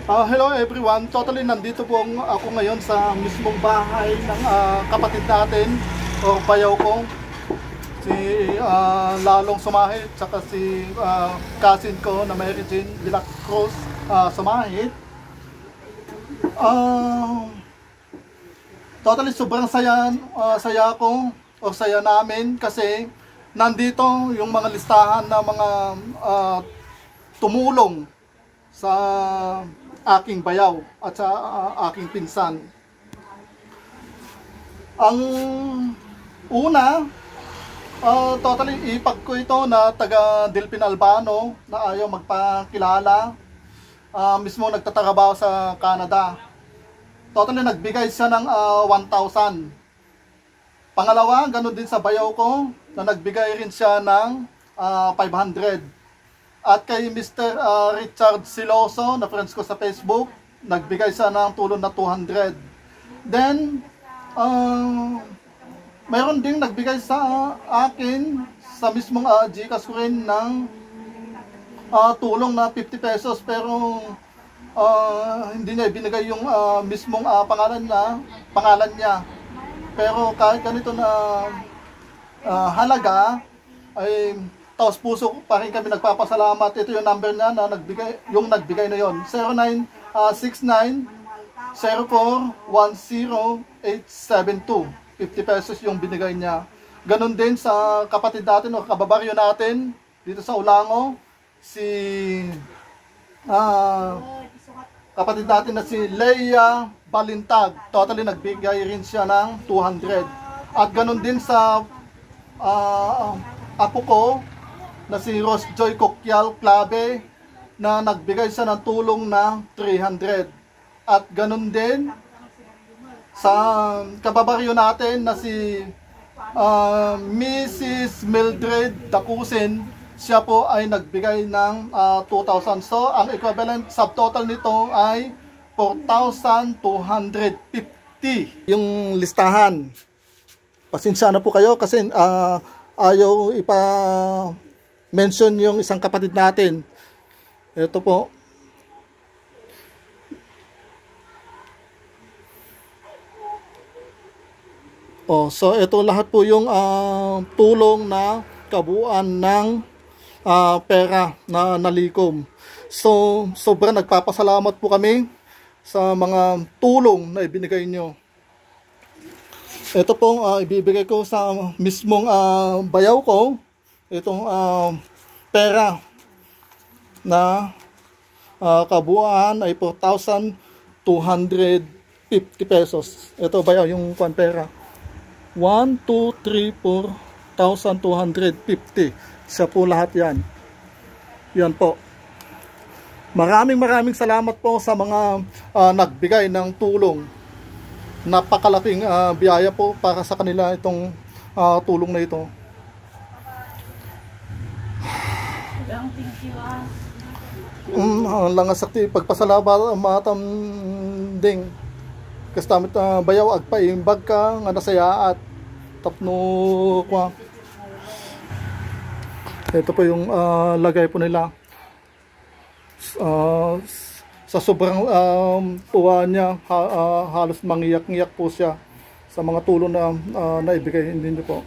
Hello everyone, totally nandito po ako ngayon sa mismong bahay ng kapatid natin o bayaw ko, si Lalong Sumahit, saka si cousin ko na Mary Jane Vilacruz Sumahit. Totally sobrang saya ko o saya namin kasi nandito yung mga listahan na mga tumulong sa aking bayaw at sa aking pinsan. Ang una, totally ipag ko ito na taga Delpin Albano na ayaw magpakilala, mismo nagtatrabaho sa Canada. Totally nagbigay siya ng 1,000. Pangalawa, ganun din sa bayaw ko na nagbigay rin siya ng 500. At kay Mr. Richard Siloso, na friends ko sa Facebook, nagbigay siya ng tulong na 200. Then, mayroon ding nagbigay sa akin, sa mismong Gcash ko rin ng tulong na 50 pesos. Pero hindi niya ibinigay yung mismong pangalan niya. Pero kahit ganito na halaga, ay taos puso pa rin kami nagpapasalamat. Ito yung number niya na nagbigay na yon. 0969-04-10872. 50 pesos yung binigay niya. Ganon din sa kapatid natin o kababaryo natin dito sa Ulango, si kapatid natin na si Leia Balintag. Totally nagbigay rin siya ng 200. At ganon din sa apo ko na si Rose Joy Coquial Clave, na nagbigay siya ng tulong na 300. At ganun din sa kababaryo natin na si Mrs. Mildred Dacusin, siya po ay nagbigay ng 2,000. So ang equivalent subtotal nito ay 4,250. Yung listahan, pasensya na po kayo kasi ayaw mention yung isang kapatid natin. Ito po. So ito lahat po yung tulong na kabuuan ng pera na nalikom. So sobrang nagpapasalamat po kami sa mga tulong na ibinigay nyo. Ito pong ibibigay ko sa mismong bayaw ko. Itong pera na kabuuan ay 4,250 pesos. Ito bayaw yung pera. 1, 2, 3, 4,250. Siya po lahat yan. Yan po. Maraming salamat po sa mga nagbigay ng tulong. Napakalaking biyaya po para sa kanila itong tulong na ito. Langas sakti pagpasalamat ding kastamit bayaw agpaimbag ka nga nasayaat tapno kwa. Ito po yung lagay po nila. Sa sobrang tuwa niya, halos mangiyak-ngiyak po siya sa mga tulong na naibigay din niyo po.